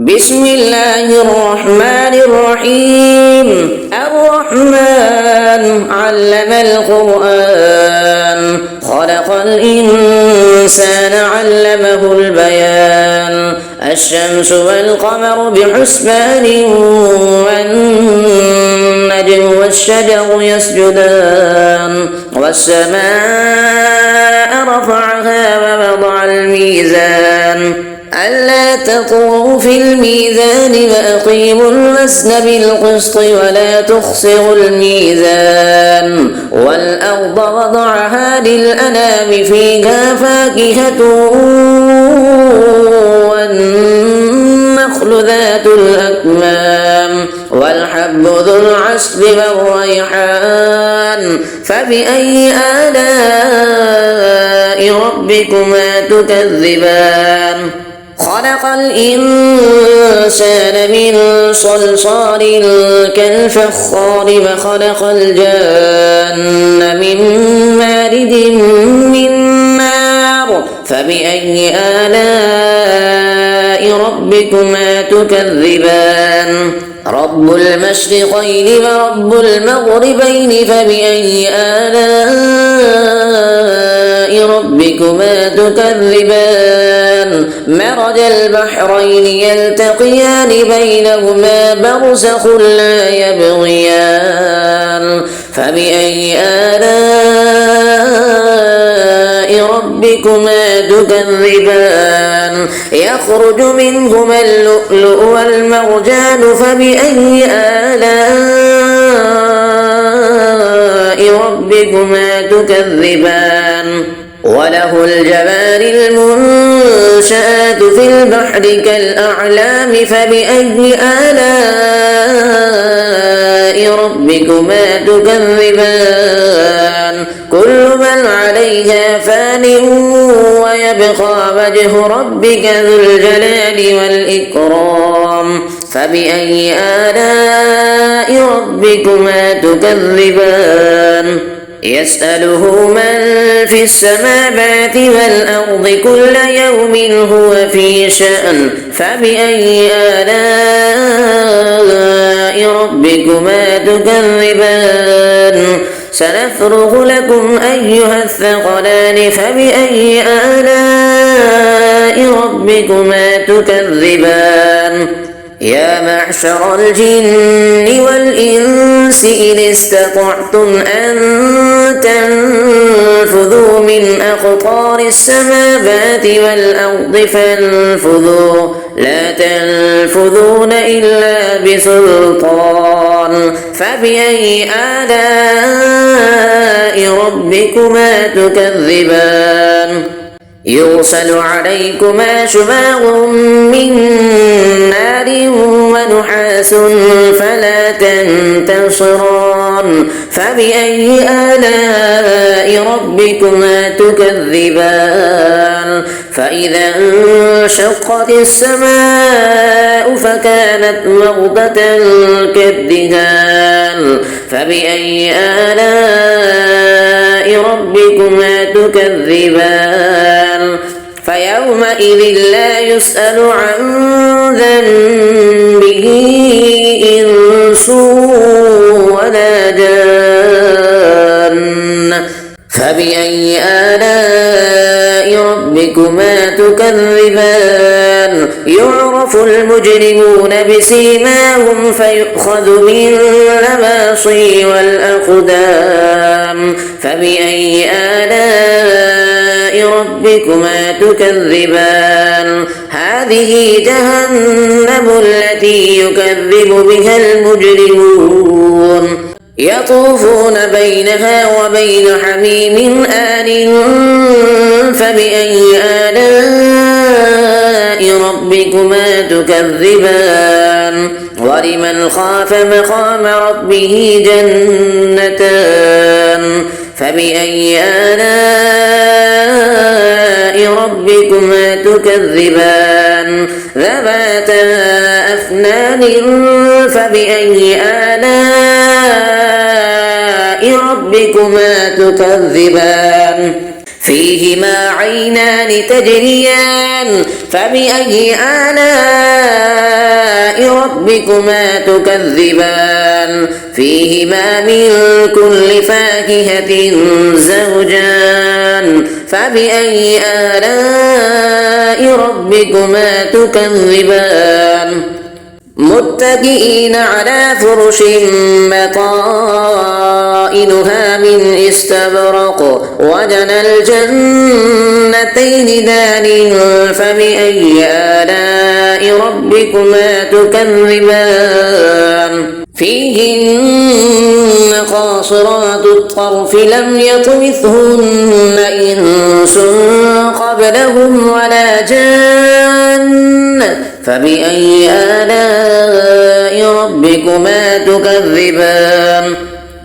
بسم الله الرحمن الرحيم. الرحمن علم القرآن خلق الإنسان علمه البيان. الشمس والقمر بحسبان والنجم والشجر يسجدان والسماء رفعها ووضع الميزان ألا تطغوا في الميزان وأقيموا الوزن بالقسط ولا تخسروا الميزان. والأرض وضعها للأنام فيها فاكهة والنخل ذات الأكمام والحب ذو العصف والريحان. فبأي آلاء ربكما تكذبان؟ خلق الإنسان من صلصال كالفخار وخلق الجان من مارد من نار. فبأي آلاء ربكما تكذبان؟ رب المشرقين ورب المغربين. فبأي آلاء ربكما تكذبان؟ مرج البحرين يلتقيان بينهما برزخ لا يبغيان. فبأي آلاء ربكما تكذبان؟ يخرج منهما اللؤلؤ والمرجان. فبأي آلاء ربكما تكذبان؟ وله الجوار المنشآت في البحر كالأعلام. فبأي آلاء ربكما تكذبان؟ كل من عليها فان ويبقى وجه ربك ذو الجلال والإكرام. فبأي آلاء ربكما تكذبان؟ يسأله من في السماوات والأرض كل يوم هو في شأن. فبأي آلاء ربكما تكذبان؟ سنفرغ لكم أيها الثقلان. فبأي آلاء ربكما تكذبان؟ يا معشر الجن والإنس إن استطعتم أن تنفذوا من أقطار السماوات والأرض فانفذوا لا تنفذون إلا بسلطان. فبأي آلاء ربكما تكذبان؟ يرسل عليكما شواظ من نار ونحاس فلا تنتصران. فبأي آلاء ربكما تكذبان؟ فإذا انشقت السماء فكانت وردة كالدهان. فبأي آلاء ربكما تكذبان؟ فيومئذ لا يسأل عن ذنبه إنس ولا جان. فبأي آلاء ربكما تكذبان؟ يعرف المجرمون بسيماهم فيؤخذ بالنواصي والأقدام. فبأي آلاء ربكما تكذبان؟ هذه جهنم التي يكذب بها المجرمون يطوفون بينها وبين حميم آن. فبأي آلاء ربكما تكذبان؟ ولمن خاف مقام ربه جنتان. فبأي آلاء ربكما تكذبان؟ ذواتا أفنان. فبأي آلاء ربكما تكذبان؟ فيهما عينان تجريان فبأي آلاء ربكما تكذبان فيهما من كل فاكهة زوجان فبأي آلاء ربكما تكذبان متكئين على فرش بطائنها من استبرق وجنى الجنتين دان فبأي آلاء ربكما تكذبان فيهن قاصرات الطرف لم يطمثهن إنس قبلهم ولا جان فبأي آلاء ربكما تكذبان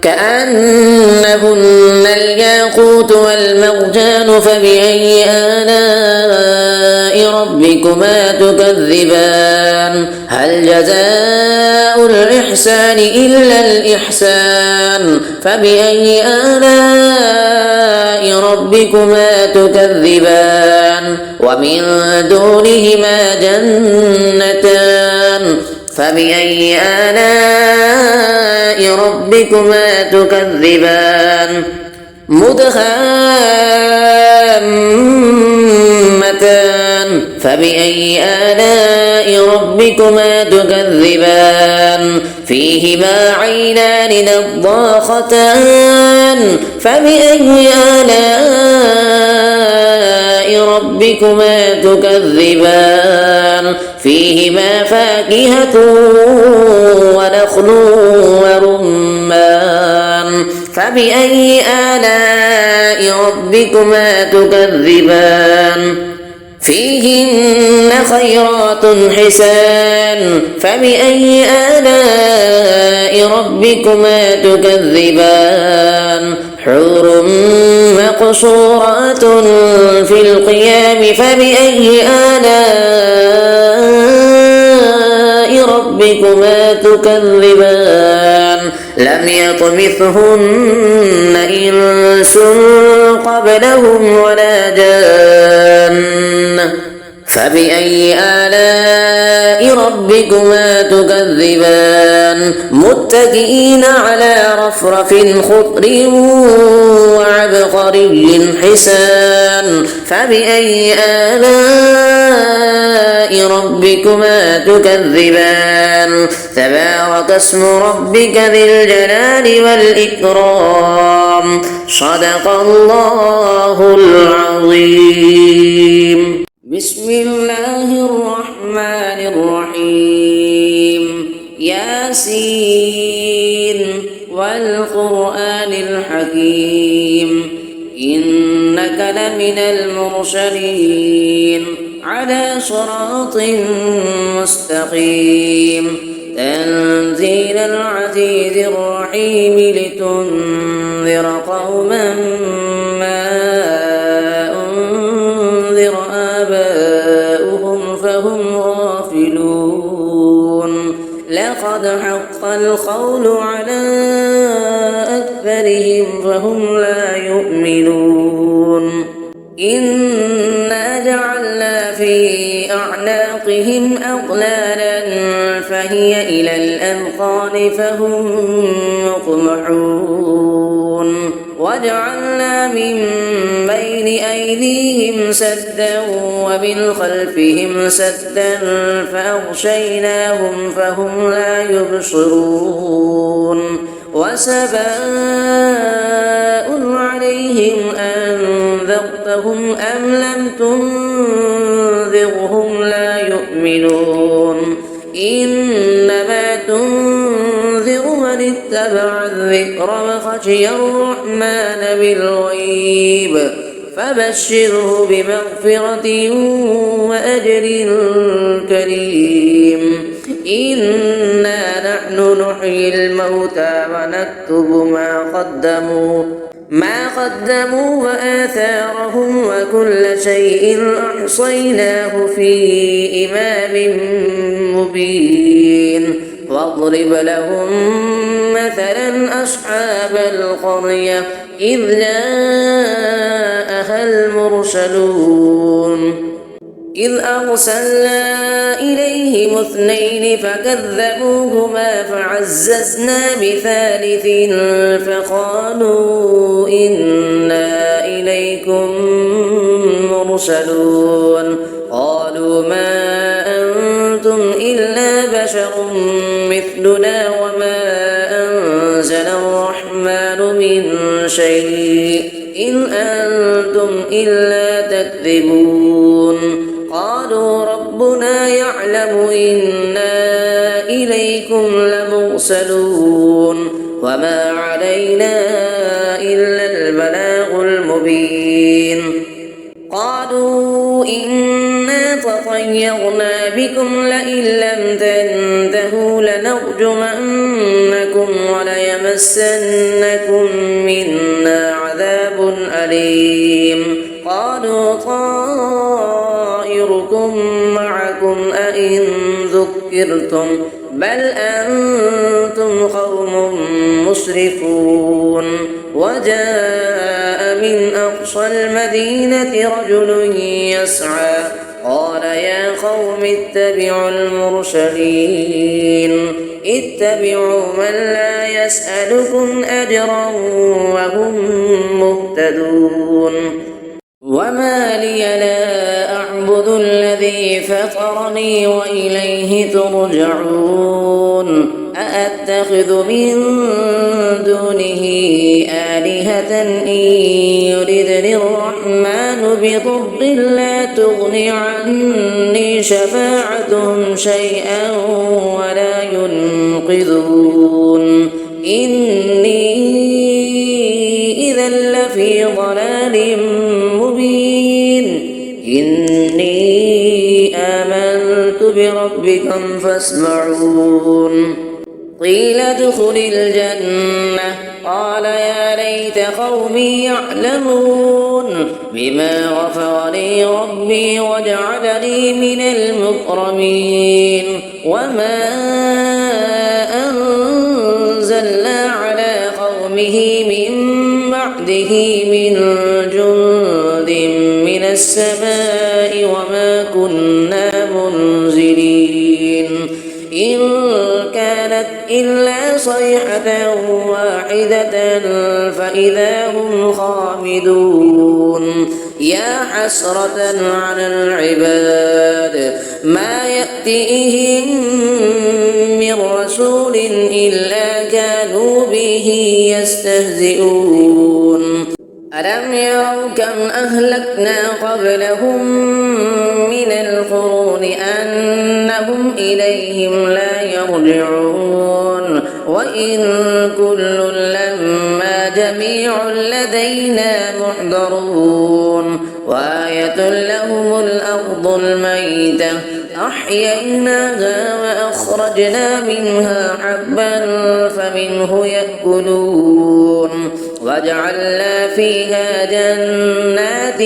كأنهن الياقوت والمرجان فبأي آلاء ربكما تكذبان هل جزاء الإحسان إلا الإحسان فبأي آلاء ربكما تكذبان ومن دونهما جنتان فبأي آلاء ربكما تكذبان مدهامتان فبأي آلاء ربكما تكذبان فيهما عينان نضاختان فبأي آلاء ربكما تكذبان فيهما فاكهة ونخل ورمان فبأي آلاء ربكما تكذبان فيهن خيرات حسان فبأي آلاء ربكما تكذبان حور مقصورات في القيام فبأي آلاء ربكما تكذبان لم يطمثهن إنس قبلهم ولا جان فبأي آلاء ربكما تكذبان متكئين على رفرف خضر وعبقري حسان فبأي آلاء ربكما تكذبان تبارك اسم ربك ذي الجلال والإكرام صدق الله العظيم بسم الله الرحمن الرحيم ياسين والقرآن الحكيم إنك لمن المرسلين على صراط مستقيم تنزيل العزيز الرحيم لتنذر قوما ما أنذر آباؤهم فهم غافلون لقد حق القول على أكثرهم فهم لا يؤمنون إنا جعلنا في أعناقهم أغلالا فهي إلى الأذقان فهم مقمحون وجعلنا من بين أيديهم سدا ومن خلفهم سدا فأغشيناهم فهم لا يبصرون وسواء عليهم أنذرتهم أم لم تنذرهم لا يؤمنون إنما تنذر من اتبع الذكر وخشي الرحمن بالغيب فبشره بمغفرة وأجر كريم إنا نحن نحيي الموتى ونكتب ما قدموا وآثارهم وكل شيء أحصيناه في إمام مبين واضرب لهم مثلا أصحاب القرية إذ جاءها المرسلون إذ أرسلنا إليهم اثنين فكذبوهما فعززنا بثالث فقالوا إنا إليكم مرسلون قالوا ما أنتم إلا بشر مثلنا وما أنزل الرحمن من شيء إن أنتم إلا تكذبون قالوا ربنا يعلم إنا إليكم لمرسلون وما علينا إلا البلاغ المبين قالوا إنا تطيرنا بكم لئن لم تنتهوا لنرجمنكم وليمسنكم منا عذاب أليم قالوا طائركم معكم أئن ذكرتم بل أنتم قوم مسرفون وجاء من أقصى المدينة رجل يسعى قال يا قوم اتبعوا المرسلين اتبعوا من لا يسألكم أجرا وهم مهتدون وما لي لا أعبد الذي فطرني وإليه ترجعون أأتخذ من دونه آلهة إن يردني الرحمن بضر لا تغني عني شفاعتهم شيئا ولا ينقذون إني إذا لفي ضلال مبين إني آمنت بربكم فاسمعون قيل ادخل الجنة قال يا ليت قومي يعلمون بما غفر لي ربي وجعلني من المكرمين وما أنزلنا على قومه من بعده من جند من السماء وما كنا منزلين إن كانت إلا صيحة واحدة فإذا هم خامدون يا حسرة على العباد ما يأتيهم من رسول إلا كانوا به يستهزئون ألم يروا كم أهلكنا قبلهم من القرون أنهم إليهم لا يرجعون وإن كل لما جميع لدينا محضرون وآية لهم الأرض الميتة أحييناها وأخرجنا منها حبا فمنه يأكلون وجعلنا فيها جنات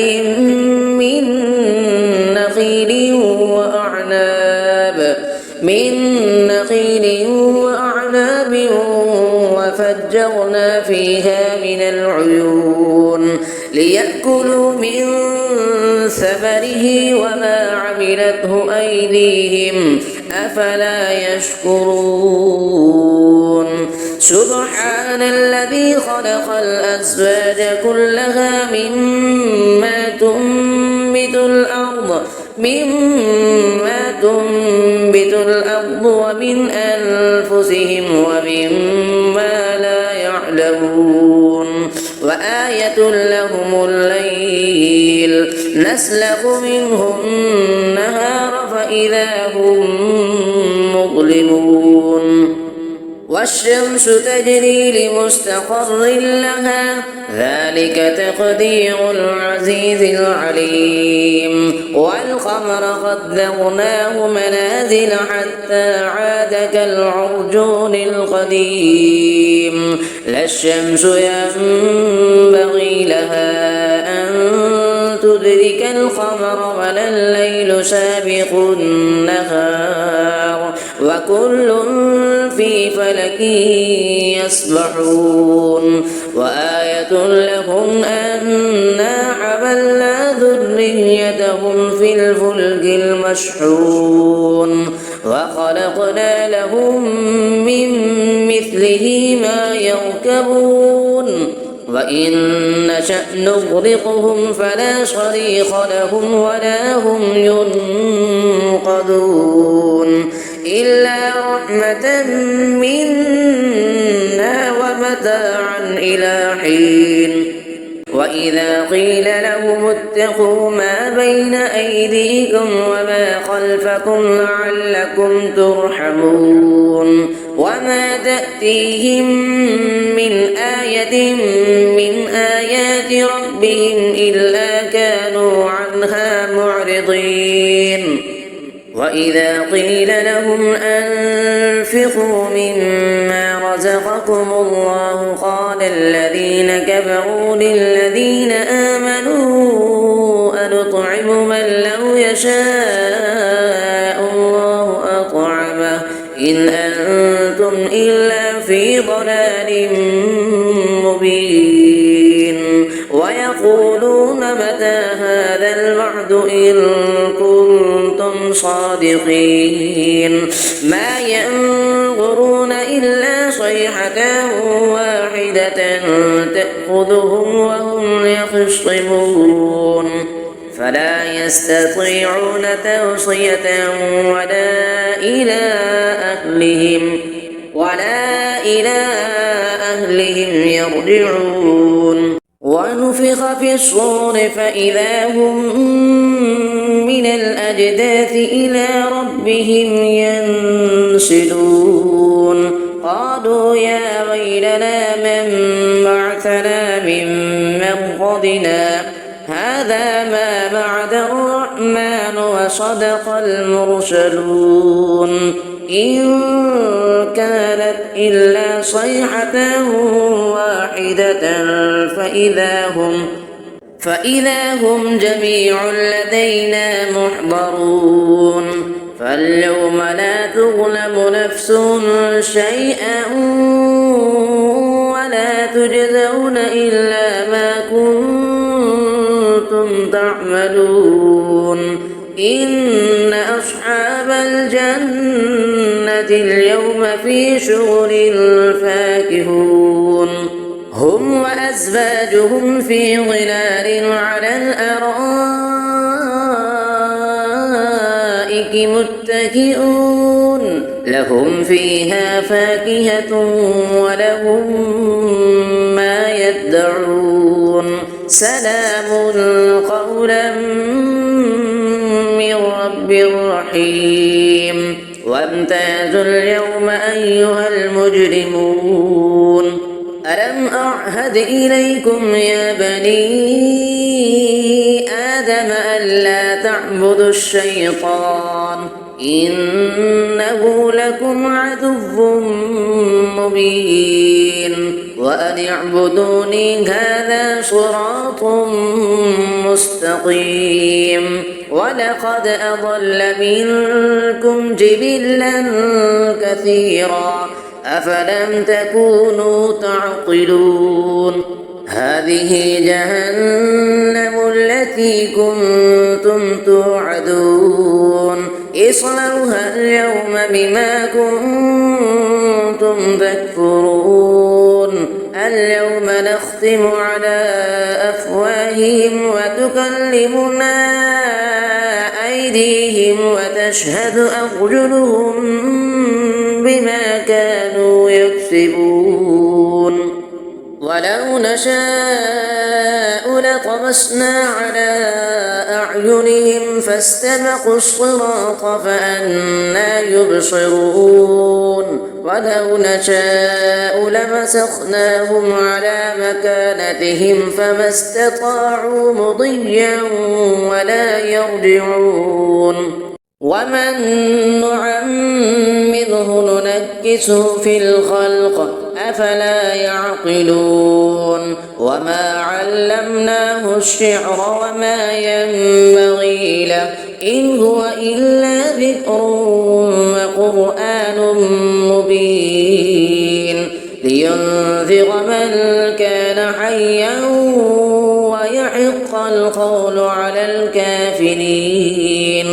من نخيل وأعناب وفجرنا فيها من العيون ليأكلوا من ثمره وما عملته أيديهم أفلا يشكرون سبحان الذي خلق الأزواج كلها مما تنبت الأرض ومن أنفسهم ومما لا يعلمون وآية لهم الليل نسلخ منه النهار فإذا هم مظلمون والشمس تجري لمستقر لها ذلك تقدير العزيز العليم والقمر قدرناه منازل حتى عاد كالعرجون القديم لا الشمس ينبغي لها أن تدرك القمر ولا الليل سابق النهار وكل في فلك يسبحون وآية لهم أنا حملنا ذريتهم وذريتهم في الفلك المشحون وخلقنا لهم من مثله ما يركبون وإن نشأ نغرقهم فلا صريخ لهم ولا هم ينقذون إلا رحمة منا ومتاعا إلى حين وإذا قيل لهم اتقوا ما بين أيديكم وما خلفكم لعلكم ترحمون وما تأتيهم من آية من آيات ربهم إلا كانوا عنها معرضين وإذا قيل لهم أنفقوا مما رزقكم الله قال الذين كفروا للذين آمنوا أنطعم من لو يشاء الله أطعمه إن أنتم إلا في ضلال مبين ويقولون متى هذا الوعد إن كنتم صادقين ما ينظرون إلا صيحة واحدة تأخذهم وهم يخصمون فلا يستطيعون توصية ولا إلى أهلهم يرجعون ونفخ في الصور فإذا هم من الأجداث إلى ربهم ينسلون قالوا يا ويلنا من بعثنا من مرقدنا هذا ما بعد الرحمن وصدق المرسلون إن كانت إلا صيحة واحدة فإذا هم جميع لدينا محضرون فاليوم لا تظلم نفس شيئا ولا تجزون إلا ما كنتم تعملون إن أصحاب الجنة اليوم في شغل فاكهون هم وأزواجهم في ظلال على الأرائك متكئون لهم فيها فاكهة ولهم ما يدعون سلام قولا من رب رحيم وامتازوا اليوم أيها المجرمون ألم أعهد إليكم يا بني آدم ألا تعبدوا الشيطان إنه لكم عدو مبين وأن اعبدوني هذا صراط مستقيم ولقد أضل منكم جبلا كثيرا أفلم تكونوا تعقلون هذه جهنم التي كنتم توعدون اصلوها اليوم بما كنتم تكفرون اليوم نختم على أفواههم وتكلمنا أيديهم وتشهد أرجلهم بما كانوا يكسبون ولو نشاء لطمسنا على أعينهم فاستبقوا الصراط فأنى يبصرون ولو نشاء لمسخناهم على مكانتهم فما استطاعوا مضيا ولا يرجعون ومن نعمره ننكسه في الخلق أفلا يعقلون وما علمناه الشعر وما ينبغي له إن هو إلا ذكر وقرآن مبين لينذر من كان حيا ويحيى يحق القول على الكافرين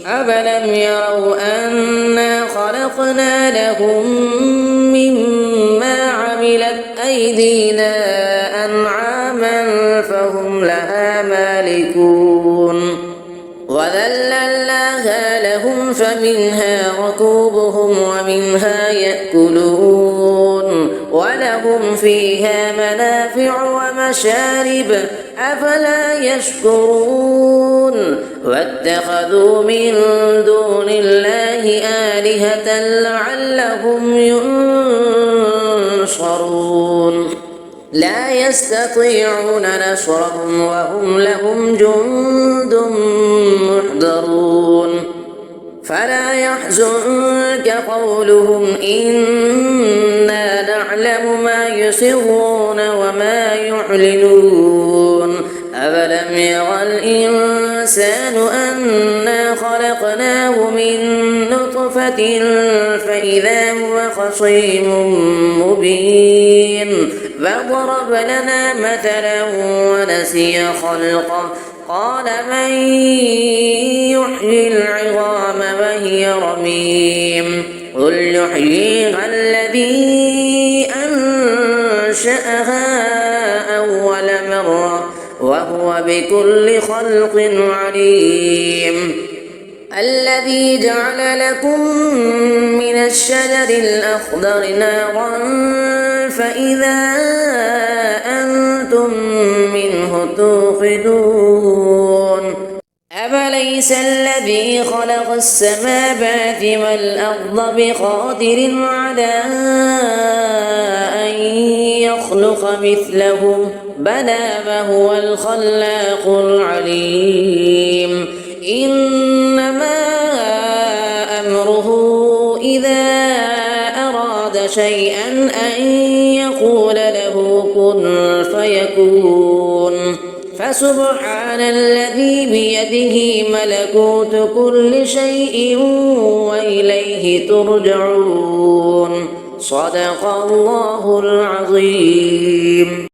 أفلم يروا أنا خلقنا لهم مما عملت أيدينا أنعاما فهم لها مالكون وذللناها لهم فمنها ركوبهم ومنها يأكلون ولهم فيها منافع ومشارب أفلا يشكرون واتخذوا من دون الله آلهة لعلهم ينصرون لا يستطيعون نصرهم وهم لهم جند محضرون فلا يحزنك قولهم إنا نعلم ما يسرون وما يعلنون أفلم يرى الإنسان أنا خلقناه من نطفة فإذا هو خصيم مبين فضرب لنا مثلا ونسي خلقه قال من يحيي العظام وهي رميم قل يحييها الذي أنشأها أول مرة وهو بكل خلق عليم الذي جعل لكم من الشجر الأخضر نارا فإذا أنتم منه توقدون أفليس الذي خلق السماوات والأرض بقادر على أن يخلق مثلهم بلى وهو الخلاق العليم إنما أمره إذا أراد شيئا أن يقول له كن فيكون فسبحان الذي بيده ملكوت كل شيء وإليه ترجعون صدق الله العظيم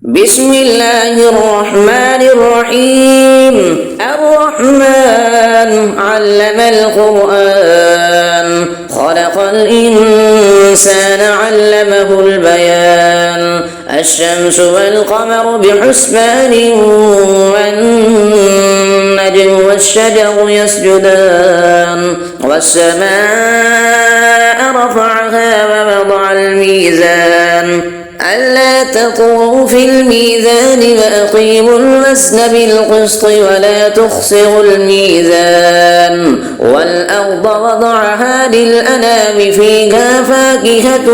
بسم الله الرحمن الرحيم الرحمن علم القرآن خلق الإنسان علمه البيان الشمس والقمر بحسبان والنجم والشجر يسجدان والسماء رفعها ووضع الميزان ألا تطغوا في الميزان وأقيموا الوزن بالقسط ولا تخسروا الميزان والأرض وضعها للأنام فيها فاكهة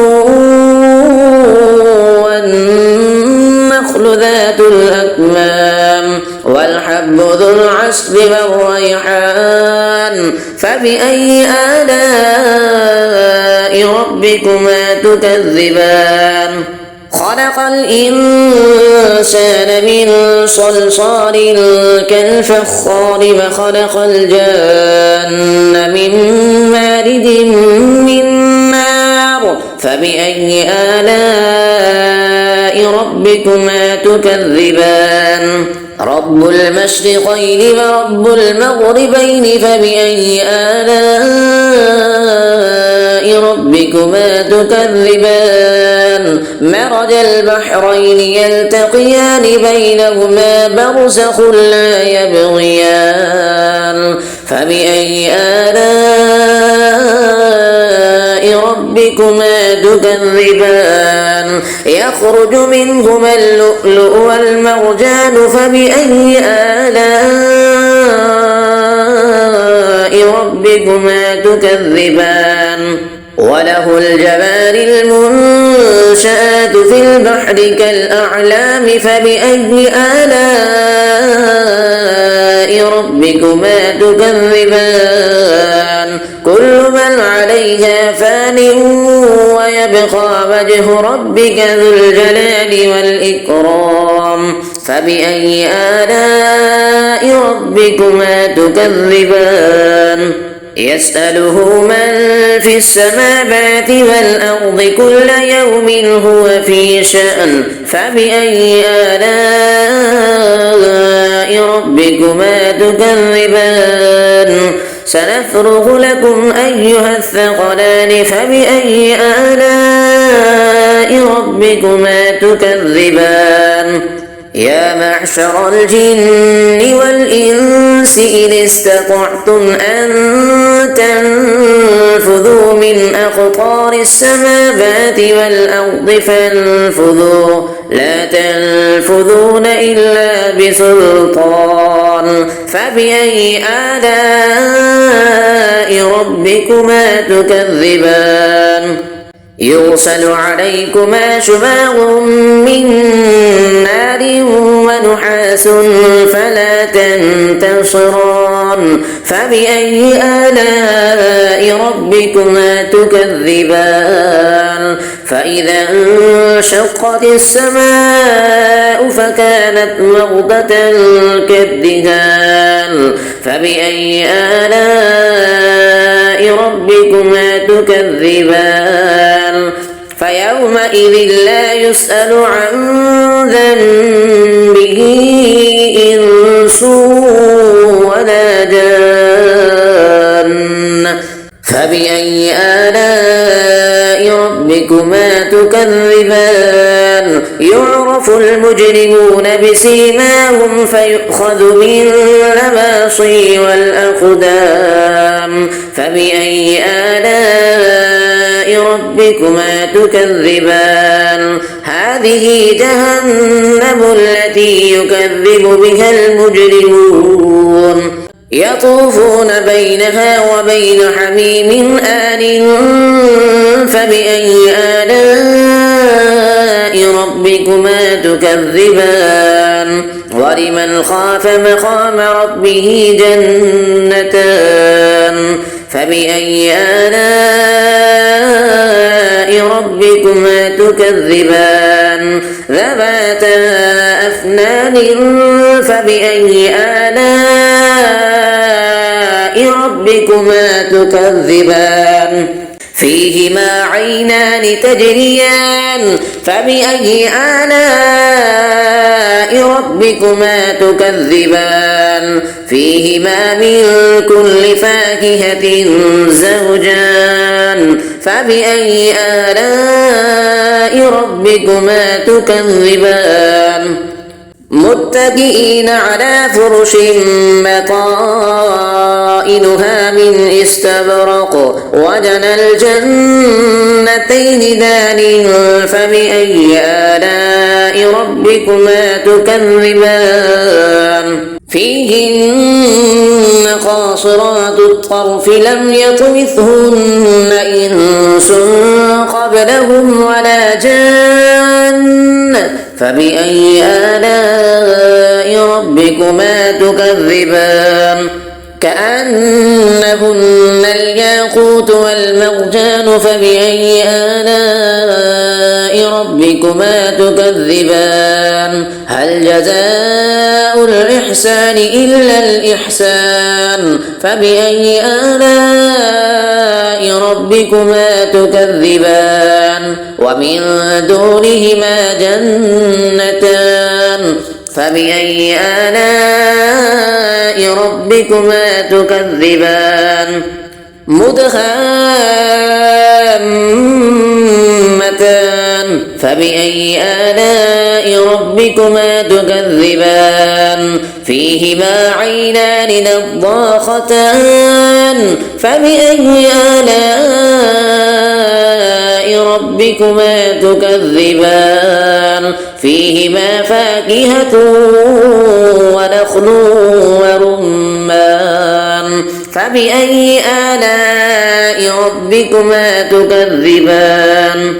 والنخل ذات الأكمام والحب ذو العصف والريحان فبأي آلاء ربكما تكذبان خلق الإنسان من صلصال كالفخار وخلق الجان من مارد من نار فبأي آلاء ربكما تكذبان رب المشرقين ورب المغربين فبأي آلاء ربكما تكذبان مرج البحرين يلتقيان بينهما برزخ لا يبغيان فبأي آلاء ربكما تكذبان يخرج منهما اللؤلؤ والمرجان فبأي آلاء ربكما تكذبان وله الجوار المنشآت في البحر كالأعلام فبأي آلاء ربكما تكذبان كل من عليها فان ويبقى وجه ربك ذو الجلال والإكرام فبأي آلاء ربكما تكذبان يسأله من في السماوات والأرض كل يوم هو في شأن فبأي آلاء ربكما تكذبان سنفرغ لكم أيها الثقلان فبأي آلاء ربكما تكذبان يا معشر الجن والإنس إن استطعتم أن تنفذوا من أقطار السماوات والأرض فانفذوا لا تنفذون إلا بسلطان فبأي آلاء ربكما تكذبان يرسل عليكما شواظ من نار ونحاس فلا تنتصران فبأي آلاء ربكما تكذبان فإذا انشقت السماء فكانت وردة كالدهان فبأي آلاء ربكما تكذبان فيومئذ لا يسأل عن ذنبه إنس ولا جان فبأي آلاء ربكما تكذبان يعرف المجرمون بسيماهم فيؤخذ بالنواصي والأقدام فبأي آلاء ربكما تكذبان هذه جهنم التي يكذب بها المجرمون يطوفون بينها وبين حميم آن فبأي آلاء ربكما تكذبان ولمن خاف مقام ربه جنتان فبأي آلاء ربكما تكذبان ذواتا أفنان فبأي آلاء ربكما تكذبان فيهما عينان تجريان فبأي آلاء ربكما تكذبان فيهما من كل فاكهة زوجان فبأي آلاء ربكما تكذبان متكئين على فرش بطائنها من استبرق وجنى الجنتين دان فبأي آلاء ربكما تكذبان فيهن قاصرات الطرف لم يطمثهن إنس قبلهم ولا جان فبأي آلاء ربكما تكذبان كأنهن الياقوت والمرجان فبأي آلاء ربكما تكذبان هل جزاء الإحسان إلا الإحسان فبأي آلاء ربكما تكذبان ومن دونهما جنتان فبأي آلاء ربكما تكذبان مدهامتان فبأي آلاء ربكما تكذبان فيهما عينان نضاختان فبأي آلاء ربكما تكذبان فيهما فاكهة ونخل ورمان فبأي آلاء ربكما تكذبان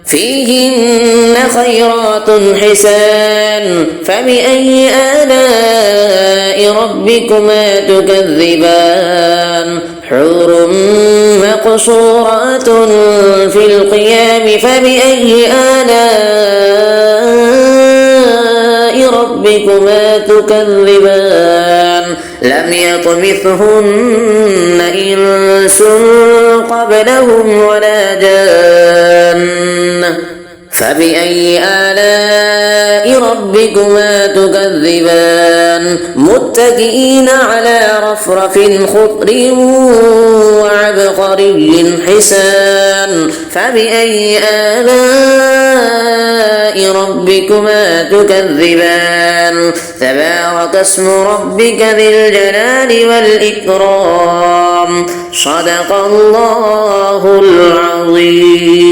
فيهن خيرات حسان فبأي آلاء ربكما تكذبان حور مقصورات في القيام فبأي آلاء ربكما تكذبان لم يطمثهن إنس قبلهم ولا جان فبأي آلاء ربكما تكذبان متكئين على رفرف خضر وعبقري حسان فبأي آلاء ربكما تكذبان تبارك اسم ربك ذي الجلال والإكرام صدق الله العظيم.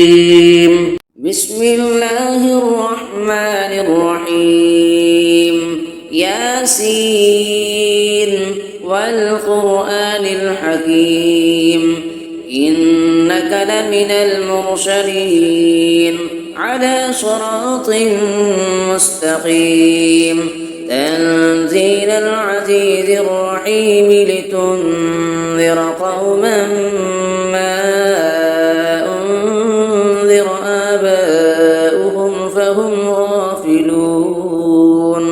بسم الله الرحمن الرحيم. ياسين والقرآن الحكيم إنك لمن المرسلين على صراط مستقيم تنزيل العزيز الرحيم لتنذر قوما ما أنذر آباؤهم فهم غافلون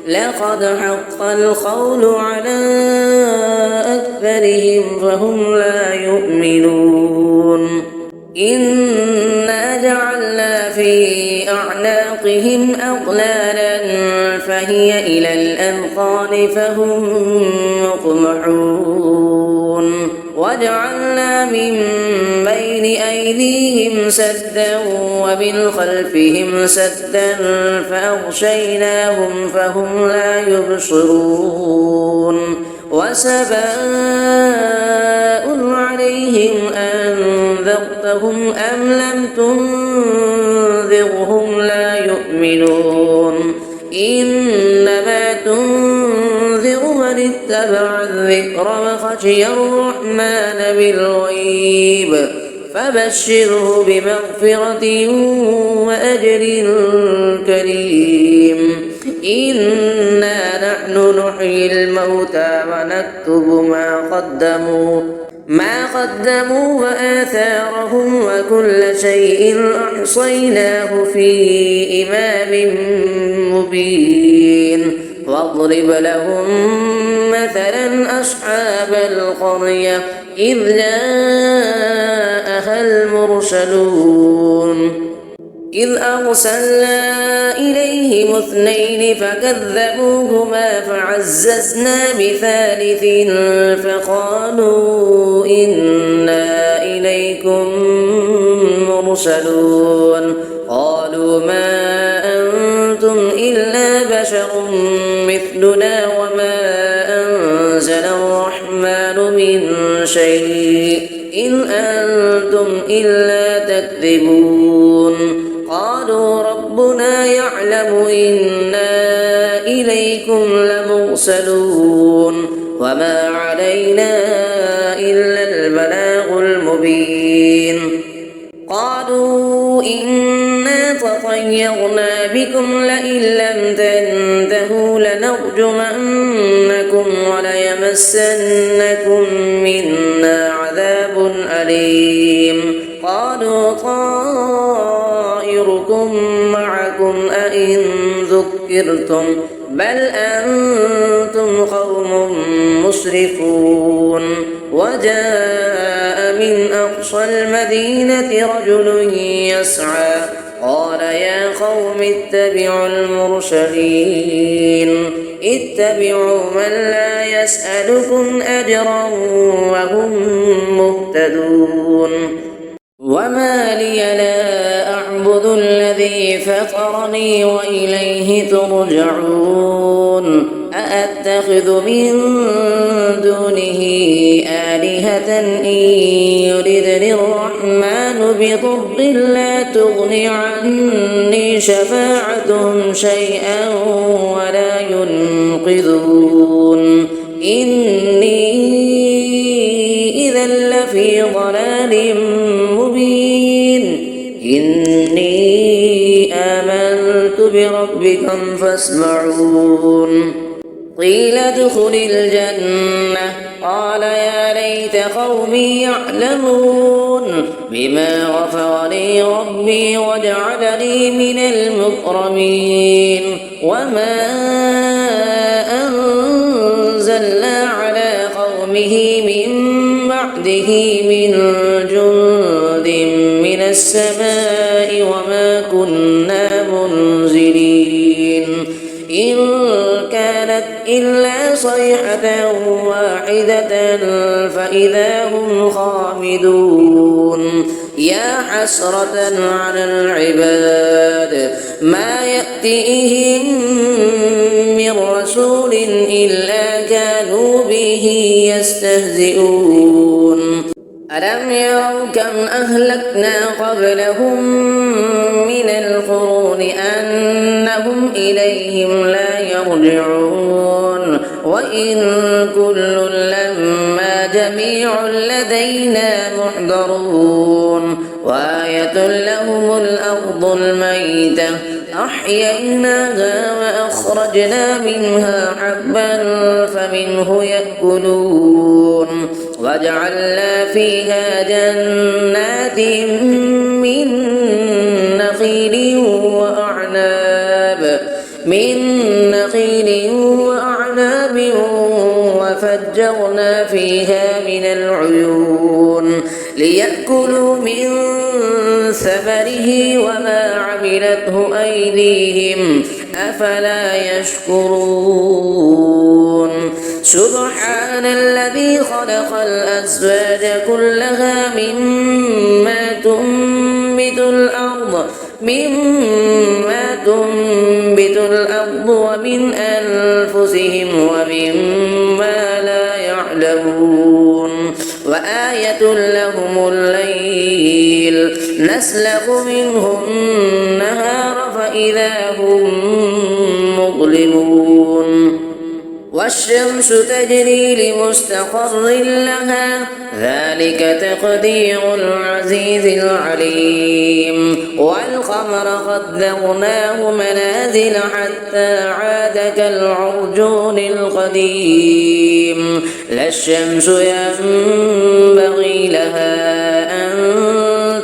لقد حق القول على أكثرهم فهم لا يؤمنون إنا جعلنا في أعناقهم أغلالا فهي إلى الأذقان فهم مقمحون وجعلنا من بين أيديهم سدا ومن خلفهم سدا فأغشيناهم فهم لا يبصرون وسواء عليهم أنذرتهم أم لم تنذرهم لا يؤمنون إنما تنذر من اتبع الذكر وخشي الرحمن بالغيب فبشره بمغفرة وأجر كريم إنا نحن نحيي الموتى ونكتب ما قدموا وآثارهم وكل شيء أحصيناه في إمام مبين واضرب لهم مثلا أصحاب القرية إذ جاءها المرسلون إذ أرسلنا إليهم اثنين فكذبوهما فعززنا بثالث فقالوا إنا إليكم مرسلون قالوا ما أنتم إلا بشر مثلنا وما أنزل الرحمن من شيء إن أنتم إلا تكذبون قالوا ربنا يعلم إنا إليكم لمرسلون وما علينا إلا البلاغ المبين قالوا إنا تطيرنا بكم لئن لم تنتهوا لنرجمنكم وليمسنكم منا عذاب أليم قالوا طائركم معكم أئن ذكرتم بل أنتم قوم مسرفون وجاء من أقصى المدينة رجل يسعى قال يا قوم اتبعوا المرسلين اتبعوا من لا يسألكم أجرا وهم مهتدون وما لي لا أعبد الذي فطرني وإليه ترجعون أأتخذ من دونه آلهة إن يردني الرحمن بضر لا تغن عني شفاعتهم شيئا ولا ينقذون إني إذا لفي ضلال مبين إني آمنت بربكم فاسمعون قيل ادخل الجنة قال يا ليت قومي يعلمون بما غفر لي ربي وجعلني من المكرمين وما أنزلنا جند من السماء وما كنا منزلين إن كانت إلا صيحة واحدة فإذا هم خامدون يا حسرة على العباد ما يأتيهم من رسول إلا كانوا به يستهزئون ألم يروا كم أهلكنا قبلهم من القرون أنهم إليهم لا يرجعون وإن كل لما جميع لدينا محضرون وآية لهم الأرض الميتة أحييناها وأخرجنا منها حبا فمنه يأكلون وجعلنا فيها جنات من نخيل وأعناب وفجرنا فيها من العيون ليأكلوا من ثمره وما عملته أيديهم أفلا يشكرون سبحان الذي خلق الأزواج كلها مما تنبت الأرض ومن أنفسهم ومما لا يعلمون وآية لهم الليل نسلخ منه النهار فإذا هم مظلمون والشمس تجري لمستقر لها ذلك تقدير العزيز العليم والقمر قدرناه منازل حتى عاد كالعرجون القديم لا الشمس ينبغي لها أن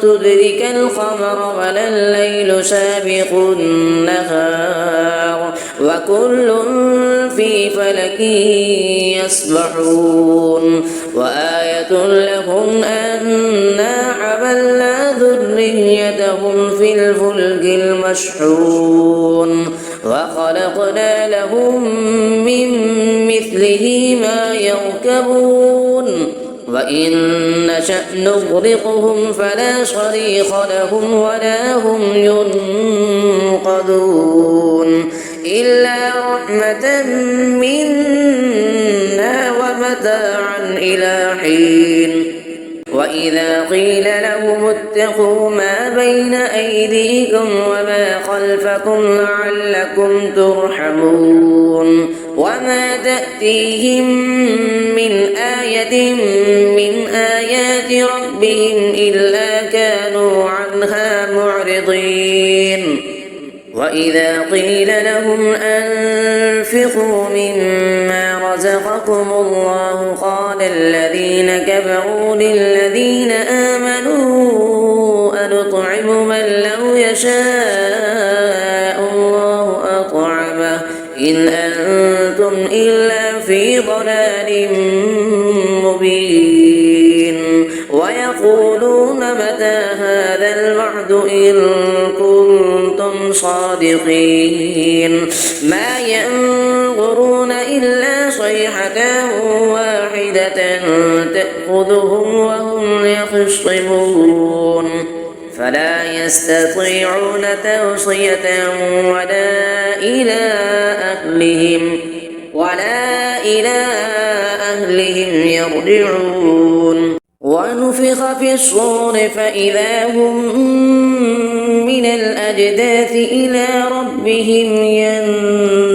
تدرك القمر ولا الليل سابق النهار وكل في فلك يسبحون وآية لهم أنا حملنا ذريتهم في الفلك المشحون وخلقنا لهم من مثله ما يركبون وإن نشأ نغرقهم فلا صريخ لهم ولا هم ينقذون إلا رحمة منا ومتاعا إلى حين وإذا قيل لهم اتقوا ما بين أيديكم وما خلفكم لعلكم ترحمون وما تأتيهم من آية من آيات ربهم إلا كانوا عنها معرضين وإذا قيل لهم أنفقوا مما رزقكم الله قال الذين كفروا للذين آمنوا أنطعم من لو يشاء الله أطعمه إن أنتم إلا في ضلال مبين ويقولون متى هذا الوعد إن كنتم صادقين ما ينظرون إلا صيحة واحدة تأخذهم وهم يخصمون فلا يستطيعون توصية ولا إلى أهلهم يرجعون ونفخ في الصور فإذا هم من الأجداث إلى ربهم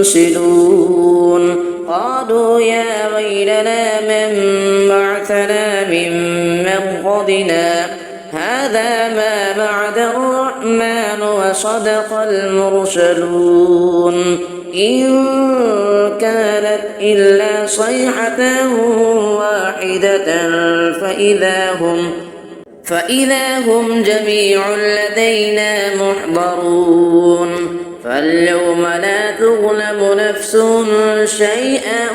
ينسلون قالوا يا ويلنا من بعثنا من مرقدنا هذا ما بعد الرحمن وصدق المرسلون إن كانت إلا صيحة واحدة فإذا هم جميع لدينا محضرون فاليوم لا تظلم نفس شيئا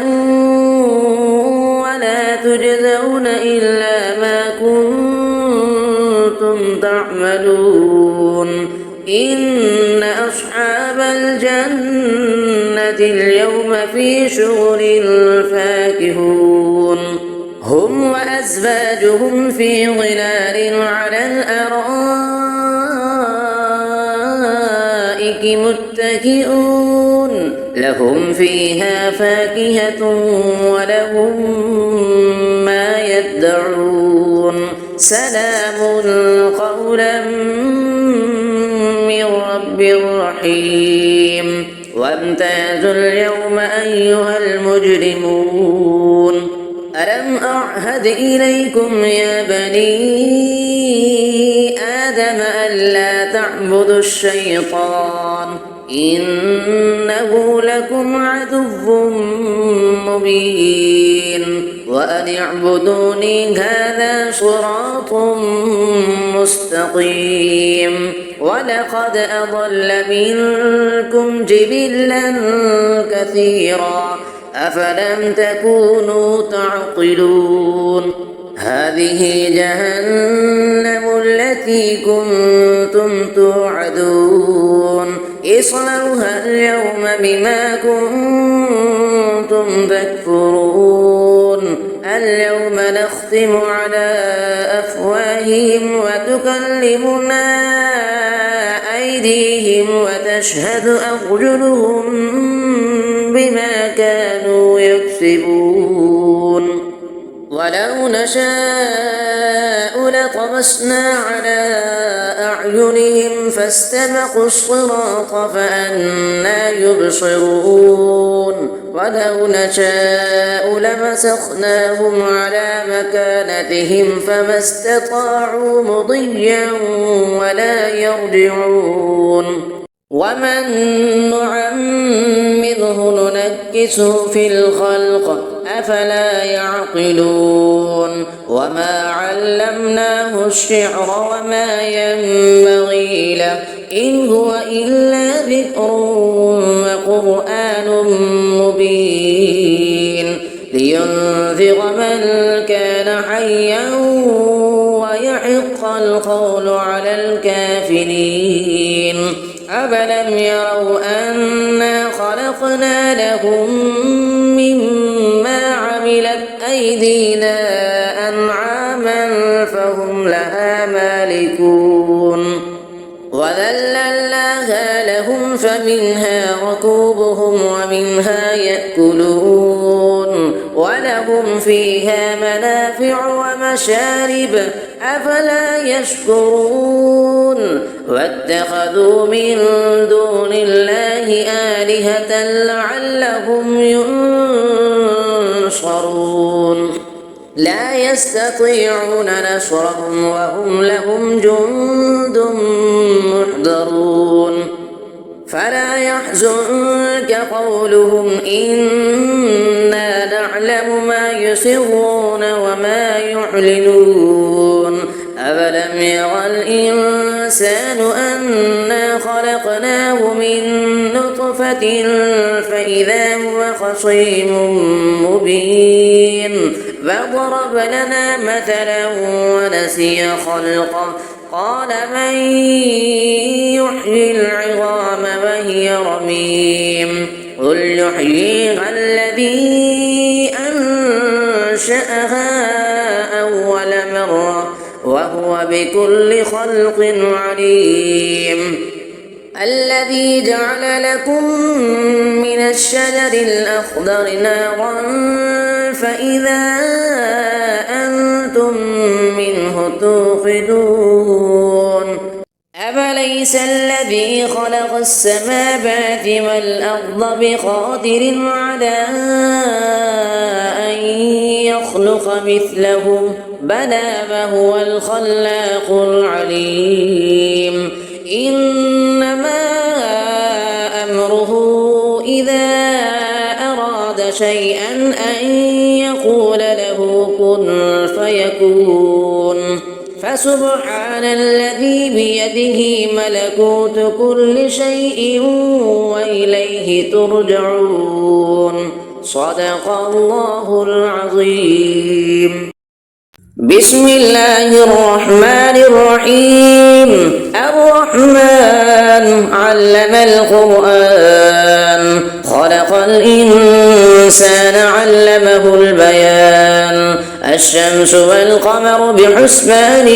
ولا تجزون إلا ما كنتم كنتم تعملون إن أصحاب الجنة اليوم في شغل فاكهون هم وأزواجهم في ظلال على الأرائك متكئون لهم فيها فاكهة ولهم ما يدعون سلام قولا من رب رحيم وامتازوا اليوم أيها المجرمون ألم أعهد إليكم يا بني آدم ألا تعبدوا الشيطان إنه لكم عدو مبين وأن اعبدوني هذا صراط مستقيم ولقد أضل منكم جبلا كثيرا أفلم تكونوا تعقلون هذه جهنم التي كنتم توعدون اصلوها اليوم بما كنتم تكفرون اليوم نختم على أفواههم وتكلمنا أيديهم وتشهد أرجلهم بما كانوا يكسبون ولو نشاء لطمسنا على أعينهم فاستبقوا الصراط فأنى يبصرون ولو نشاء لمسخناهم على مكانتهم فما استطاعوا مضيا ولا يرجعون ومن نعمره ننكسه في الخلق أفلا يعقلون وما علمناه الشعر وما ينبغي له إن هو إلا ذكر وقرآن مبين لينذر من كان حيا ويحق القول على الكافرين أفلم يروا أنا خلقنا لهم مما عملت أيدينا أنعاما فهم لها مالكون وذللناها لهم فمنها ركوبهم ومنها يأكلون ولهم فيها منافع ومشارب أفلا يشكرون واتخذوا من دون الله آلهة لعلهم ينصرون لا يستطيعون نصرهم وهم لهم جند محضرون فلا يحزنك قولهم إنا نعلم ما يسرون وما يعلنون أفلم يرى الإنسان أنا خلقناه من نطفة فإذا هو خصيم مبين فضرب لنا مثلا ونسي خلقه قال من يحيي العظام وهي رميم قل يحييها الذي أنشأها أول مرة وهو بكل خلق عليم الذي جعل لكم من الشجر الأخضر نارا فإذا أنتم منه توقدون أفليس الذي خلق السماوات والأرض بقادر على أن يخلق مثلهم بلى وهو الخلاق العليم إنما أمره إذا أراد شيئا أن يقول له كن فيكون فسبحان الذي بيده ملكوت كل شيء وإليه ترجعون صدق الله العظيم بسم الله الرحمن الرحيم الرحمن علم القرآن خلق الإنسان علمه البيان الشمس والقمر بحسبان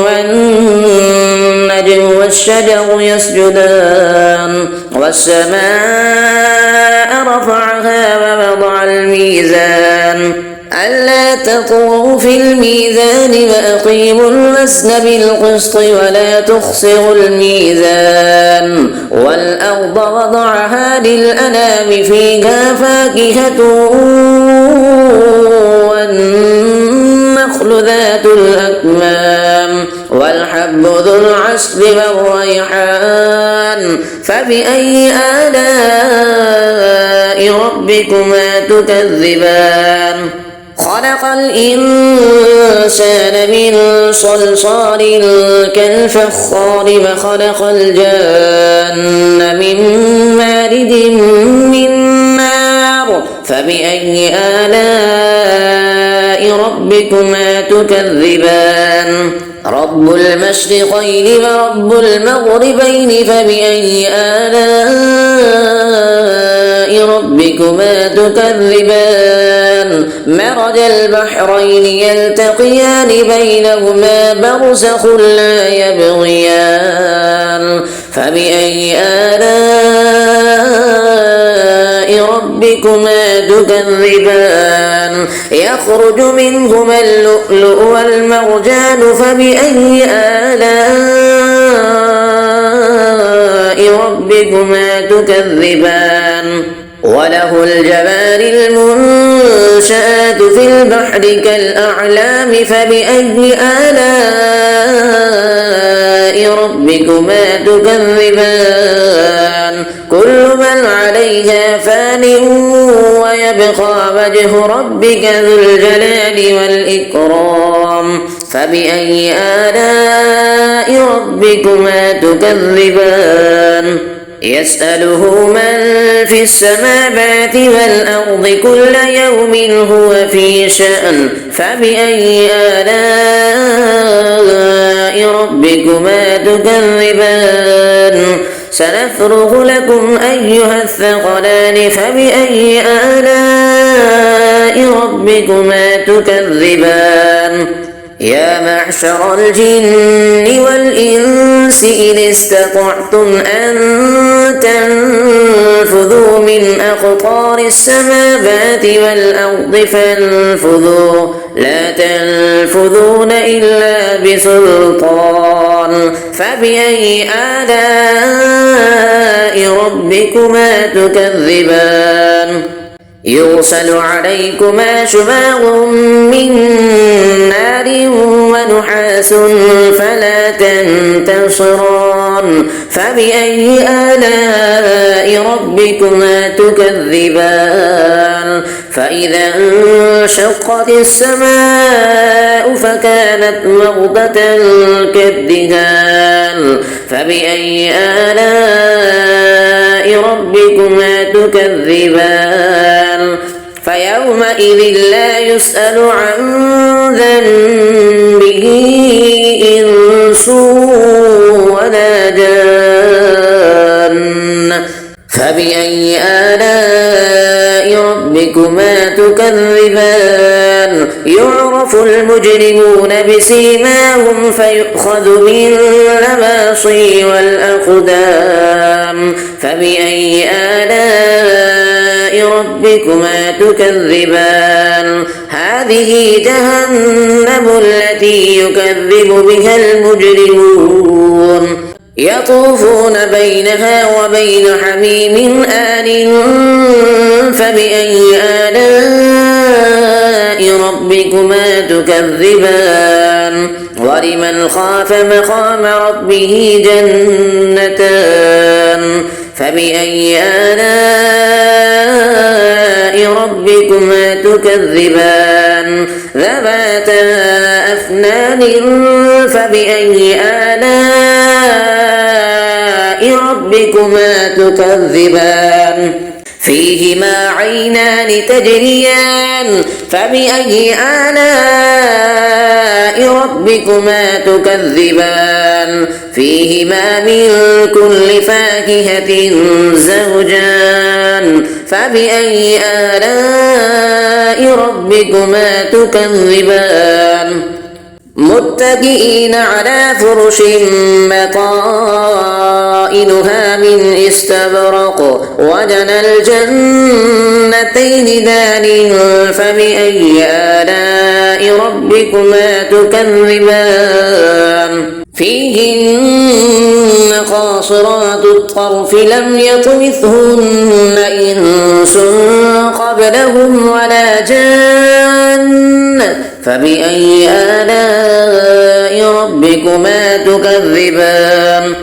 والنجم والشجر يسجدان والسماء رفعها ووضع الميزان ألا تطغوا في الميزان وأقيموا الوزن بالقسط ولا تخسروا الميزان والأرض وضعها للأنام فيها فاكهة والنخل ذات الأكمام والحب ذو العصف والريحان فبأي آلاء ربكما تكذبان خلق الإنسان من صلصال كالفخار وخلق الجان من مارد من نار فبأي آلاء ربكما تكذبان رب المشرقين ورب المغربين فبأي آلاء ربكما تكذبان مرج البحرين يلتقيان بينهما برزخ لا يبغيان فبأي آلاء ربكما تكذبان يخرج منهما اللؤلؤ والمرجان فبأي آلاء ربكما تكذبان وله الجوار المنشآت في البحر كالأعلام فبأي آلاء ربكما تكذبان كل من عليها فان ويبقى وجه ربك ذو الجلال والإكرام فبأي آلاء ربكما تكذبان يسأله من في السماوات والأرض كل يوم هو في شأن فبأي آلاء ربكما تكذبان سنفرغ لكم أيها الثقلان فبأي آلاء ربكما تكذبان يا معشر الجن والإنس إن استطعتم أن تنفذوا من أقطار السماوات والأرض فانفذوا لا تنفذون إلا بسلطان فبأي آلاء ربكما تكذبان يرسل عليكما شواظ من نار ونحاس فلا تنتصران فبأي آلاء ربكما تكذبان فإذا انشقت السماء فكانت وردة كالدهان فبأي آلاء ربكما تكذبان فيومئذ لا يسأل عن ذنبه إنس ولا جان فبأي آلاء ربكما تكذبان يعرف المجرمون بسيماهم فيؤخذ بالنواصي والأقدام فبأي آلاء ربكما تكذبان هذه جهنم التي يكذب بها المجرمون يطوفون بينها وبين حميم آن فبأي آلاء ربكما تكذبان ولمن خاف مقام ربه جنتان فبأي آلاء ربكما تكذبان ذواتا أفنان فبأي آلاء ربكما تكذبان فيهما عينان تجريان فبأي آلاء ربكما تكذبان فيهما من كل فاكهة زوجان فبأي آلاء ربكما تكذبان متكئين على فرش بطائنها من استبرق وجنى الجنتين دان فبأي آلاء ربكما تكذبان فيهن قاصرات الطرف لم يطمثهن إنس قبلهم ولا جان فبأي آلاء ربكما تكذبان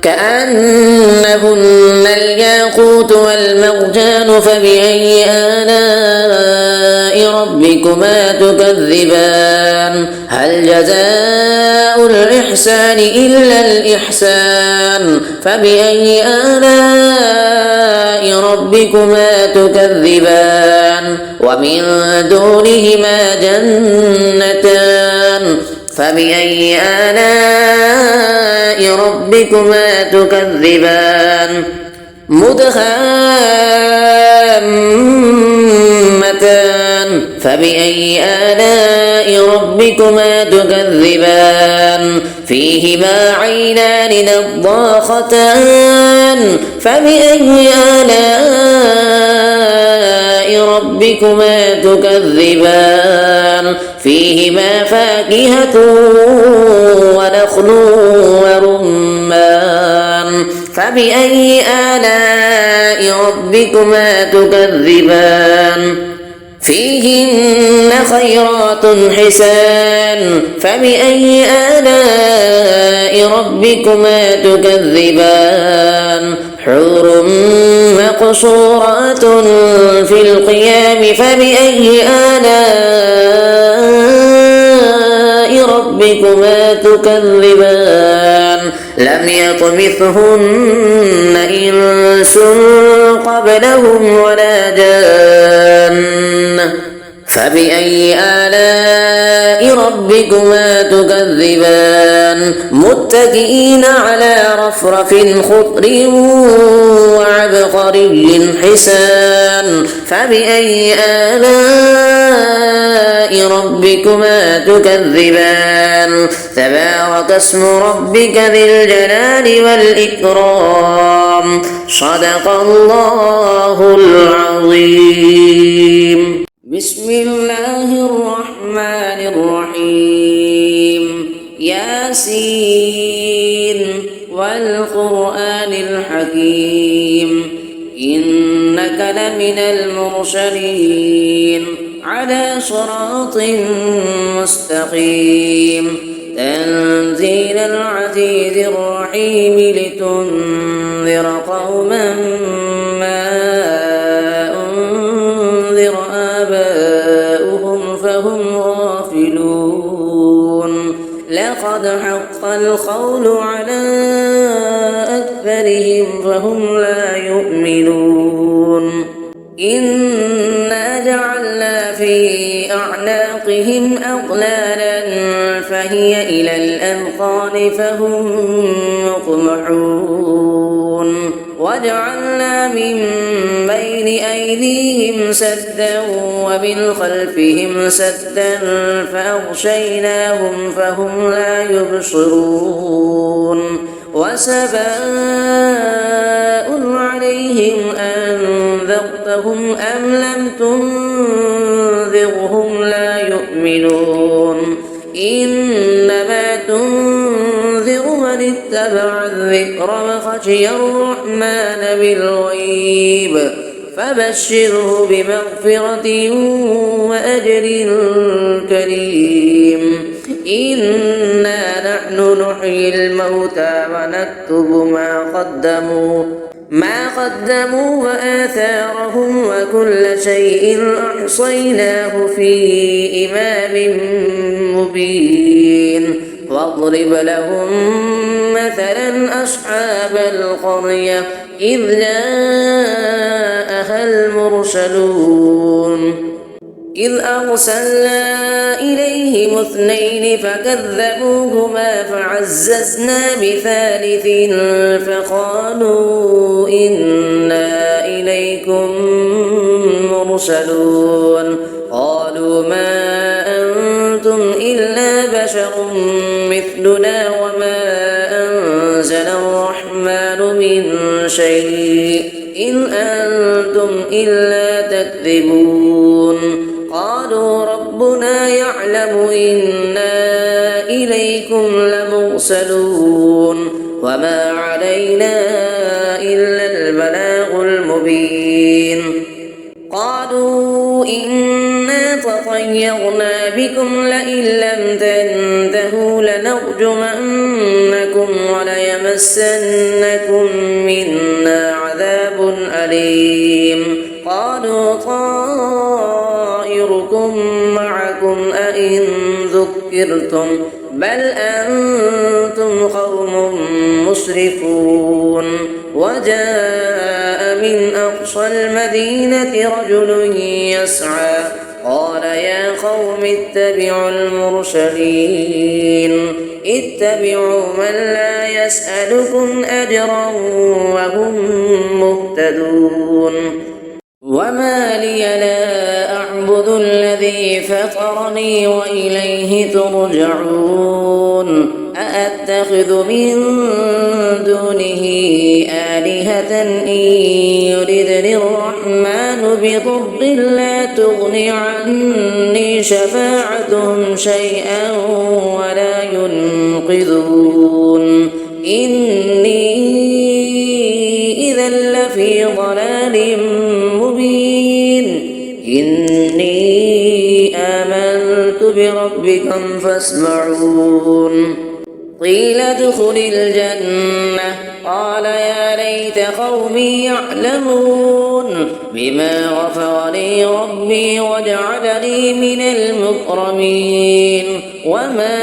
كأنهن الياقوت والمرجان فبأي آلاء ربكما تكذبان هل جزاء الإحسان إلا الإحسان فبأي آلاء ربكما تكذبان ومن دونهما جنتان فبأي آلاء ربكما تكذبان مدهامتان فبأي آلاء ربكما تكذبان فيهما عينان نضاختان فبأي آلاء ربكما تكذبان فيهما فاكهة ونخل ورمان فبأي آلاء ربكما تكذبان فيهن خيرات حسان فبأي آلاء ربكما تكذبان حور مقصورات في القيام فبأي آلاء ربكما تكذبان لم يطمثهن إنس قبلهم ولا جان فبأي آلاء ربكما تكذبان متكئين على رفرف خضر وعبقري حسان فبأي آلاء ربكما تكذبان تبارك اسم ربك ذي الجلال والإكرام صدق الله العظيم بسم الله الرحمن الرحيم ياسين والقرآن الحكيم إنك لمن المرسلين على صراط مستقيم تنزيل العزيز الرحيم لتنذر قوما ما أنذر آباؤهم فهم غافلون لقد حق القول على أكثرهم فهم لا يؤمنون إنا جعلنا في أعناقهم أغلالا فهي إلى الأذقان فهم مقمحون وجعلنا من بين أيديهم سدا ومن خلفهم سدا فأغشيناهم فهم لا يبصرون وسواء عليهم أنذرتهم أم لم تنذرهم لا يؤمنون إنما تنذر من اتبع الذكر وخشي الرحمن بالغيب فبشره بمغفرة وأجر كريم إنا نحن نحيي الموتى ونكتب ما قدموا وآثارهم وكل شيء أحصيناه في إمام مبين واضرب لهم مثلا أصحاب القرية إذ جاءها أفلح المرسلون إذ أرسلنا إليهم 2 فكذبوهما فعززنا بثالث فقالوا إنا إليكم مرسلون قالوا ما أنتم إلا بشر مثلنا وما أنزل الرحمن من شيء إن أنتم إلا تكذبون قالوا ربنا يعلم إنا إليكم لمرسلون وما علينا إلا البلاغ المبين قالوا إنا تطيرنا بكم لئن لم تنتهوا لنرجمنكم وليمسنكم منا عذاب أليم قالوا طائركم معكم أئن ذكرتم بل أنتم قوم مسرفون وجاء من أقصى المدينة رجل يسعى قال يا قوم اتبعوا المرسلين اتبعوا من لا يسألكم أجرا وهم مهتدون وما لي لا أعبد الذي فطرني وإليه ترجعون أأتخذ من دونه آلهة إن يردني الرحمن بضر لا تغن عني شفاعتهم شيئا ولا ينقذون إني إذا لفي ضلال مبين إني آمنت بربكم فاسمعون قيل ادخل الجنة قال يا ليت قومي يعلمون بما غفر لي ربي وجعلني من المكرمين وما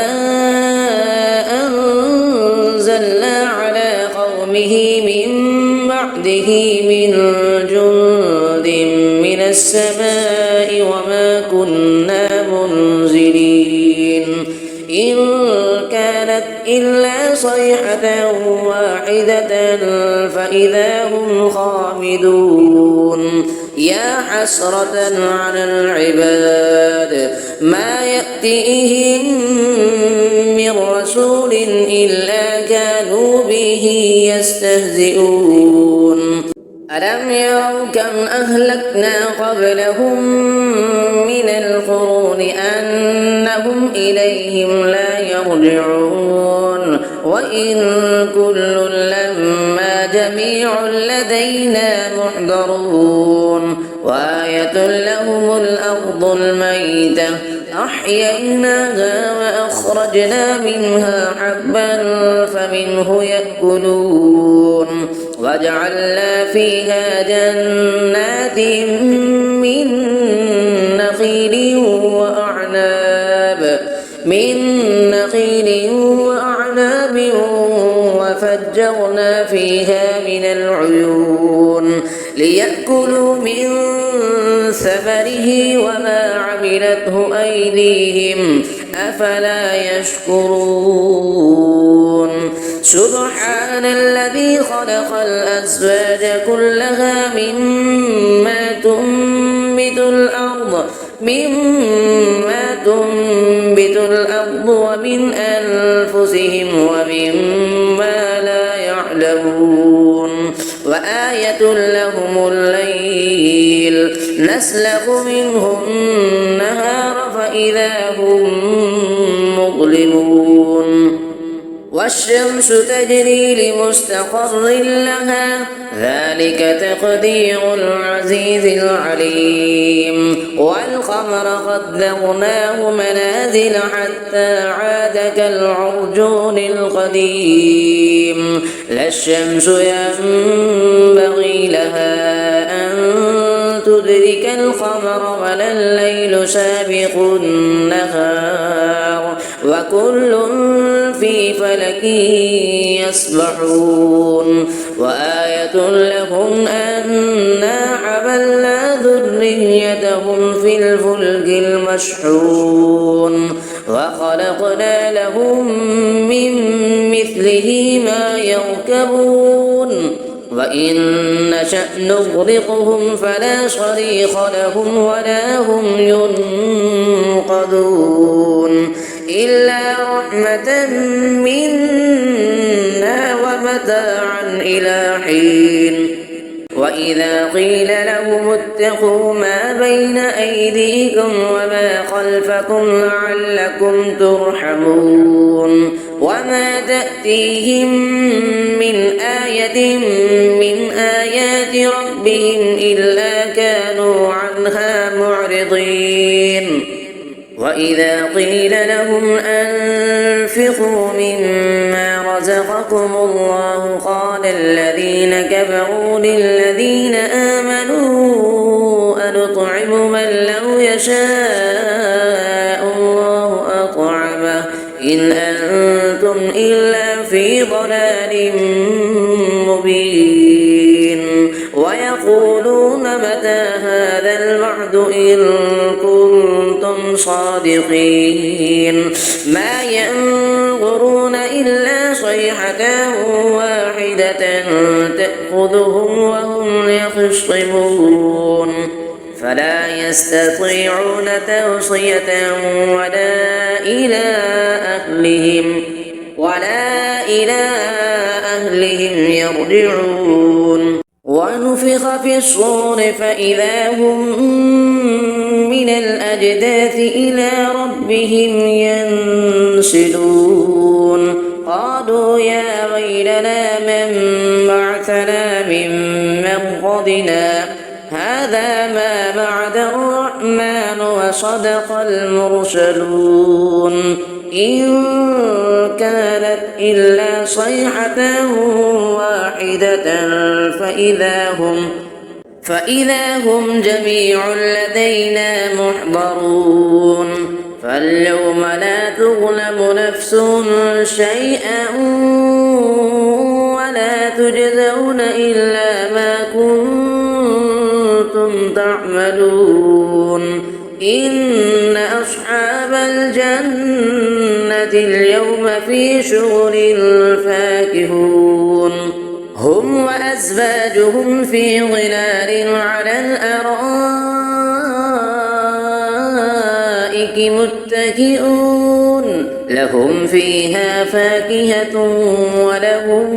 أنزلنا على قومه من بعده من جند من السماء وما كنا منزلين إن كانت إلا صيحة واحدة فإذا هم خامدون يا حسرة على العباد ما يأتيهم من رسول إلا كانوا به يستهزئون ألم يروا كم أهلكنا قبلهم من القرون أنهم إليهم لا يرجعون وإن كل لما جميع لدينا محضرون وآية لهم الأرض الميتة أحييناها وأخرجنا منها حبا فمنه يأكلون وجعلنا فيها جنات من نخيل وأعناب وفجرنا فيها من العيون ليأكلوا من ثمره وما عملته أيديهم أفلا يشكرون سبحان الذي خلق الأزواج كلها مما تنبت الأرض ومن أنفسهم ومما لا يعلمون وآية لهم الليل نسلخ منه النهار فإذا هم مظلمون والشمس تجري لمستقر لها ذلك تقدير العزيز العليم والقمر قدرناه منازل حتى عاد كالعرجون القديم لا الشمس ينبغي لها أن تدرك القمر ولا الليل سابق النهار وكل في فلك يسبحون وآية لهم أنا وحملنا ذريتهم في الفلك المشحون وخلقنا لهم من مثله ما يركبون وإن نشأ نغرقهم فلا صريخ لهم ولا هم ينقذون إلا رحمة منا ومتاعا إلى حين وإذا قيل لهم اتقوا ما بين أيديكم وما خلفكم لعلكم ترحمون وما تأتيهم من آية من آيات ربهم إلا كانوا عنها معرضين وإذا قيل لهم أنفقوا مما رزقكم الله قال الذين كفروا للذين آمنوا أنطعم من لو يشاء الله أطعمه إن أنتم إلا في ضلال مبين ويقولون متى هذا الوعد إن كنتم صادقين ما ينظرون إلا صيحة واحدة تأخذهم وهم يخصمون فلا يستطيعون توصية ولا إلى أهلهم يرجعون ونفخ في الصور فإذا هم من الأجداث إلى ربهم ينسلون قالوا يا ويلنا من بعثنا من مرقدنا هذا ما وعد الرحمن وصدق المرسلون إن كانت إلا صيحة واحدة فإذا هم جميع لدينا محضرون فاليوم لا تظلم نفس شيئا ولا تجزون إلا ما كنتم تعملون إن أصحاب الجنة اليوم في شغل فاكهون هم وأزواجهم في ظلال على الأرائك متكئون لهم فيها فاكهة ولهم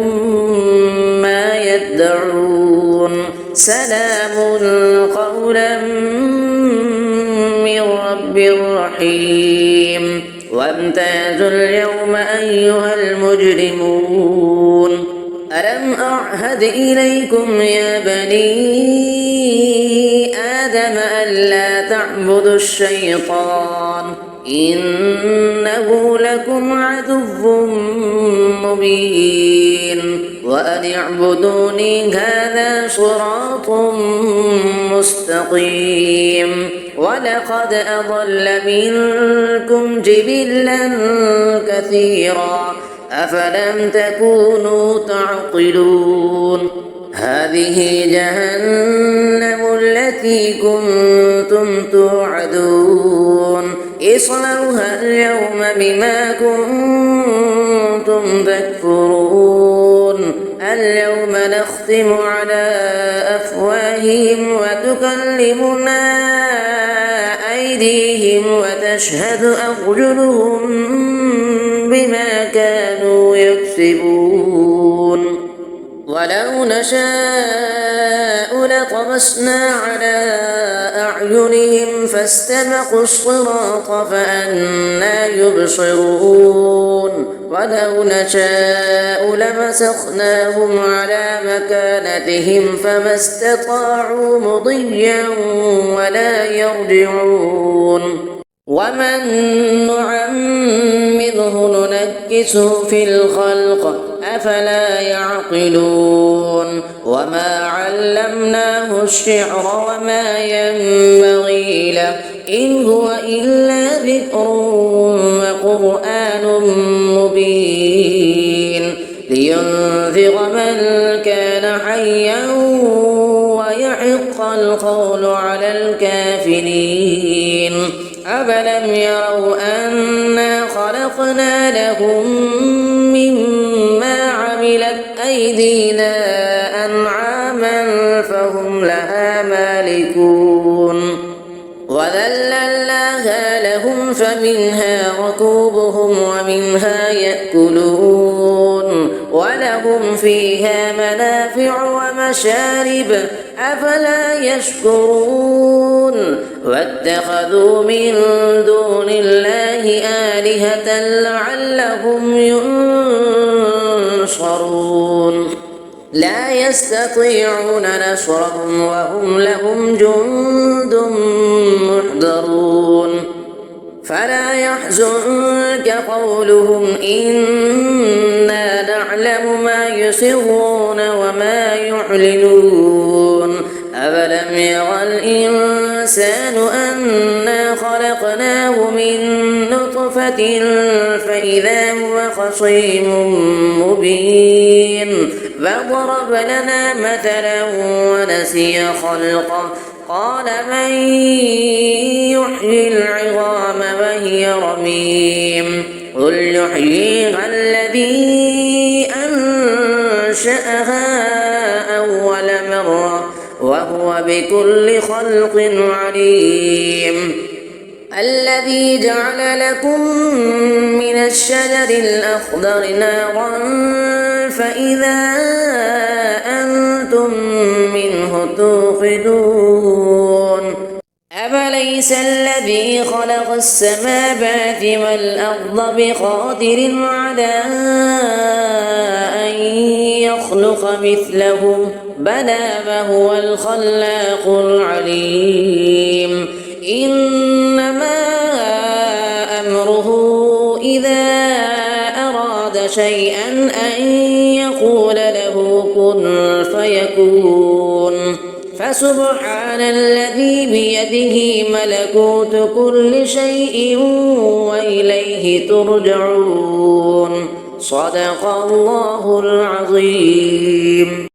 ما يدعون سلام قولا من رب رحيم وامتازوا اليوم أيها المجرمون ألم أعهد إليكم يا بني آدم ألا تعبدوا الشيطان إنه لكم عدو مبين وأن اعبدوني هذا صراط مستقيم ولقد أضل منكم جبلا كثيرا أفلم تكونوا تعقلون هذه جهنم التي كنتم توعدون اصلوها اليوم بما كنتم تكفرون اليوم نختم على أفواههم وتكلمنا أيديهم وتشهد أرجلهم بما كانوا يكسبون ولو نشاء لطمسنا على أعينهم فاستبقوا الصراط فأنى يبصرون ولو نشاء لمسخناهم على مكانتهم فما استطاعوا مضيا ولا يرجعون ومن نعمره ننكسه في الخلق أفلا يعقلون وما علمناه الشعر وما ينبغي له إن هو إلا ذكر وقرآن مبين لينذر من كان حيا يحق القول على الكافرين أفلم يروا أنا خلقنا لهم مما عملت أيدينا أنعاما فهم لها مالكون وذللناها لهم فمنها ركوبهم ومنها يأكلون ولهم فيها منافع ومشارب أفلا يشكرون واتخذوا من دون الله آلهة لعلهم ينصرون لا يستطيعون نصرهم وهم لهم جند محضرون فلا يحزنك قولهم إنا نعلم ما يسرون وما يعلنون أفلم يرى الإنسان أنا خلقناه من نطفة فإذا هو خصيم مبين فضرب لنا مثلا ونسي خلقه قال من يحيي العظام وهي رميم قل يحييها الذي أنشأها أول مرة وهو بكل خلق عليم الذي جعل لكم من الشجر الأخضر نارا فإذا أنتم منه توقدون أفليس الذي خلق السماوات والأرض بقادر على أن يخلق مثلهم بلى وهو الخلاق العليم إنما أمره إذا أراد شيئا أن يقول له كن فيكون فسبحان الذي بيده ملكوت كل شيء وإليه ترجعون صدق الله العظيم.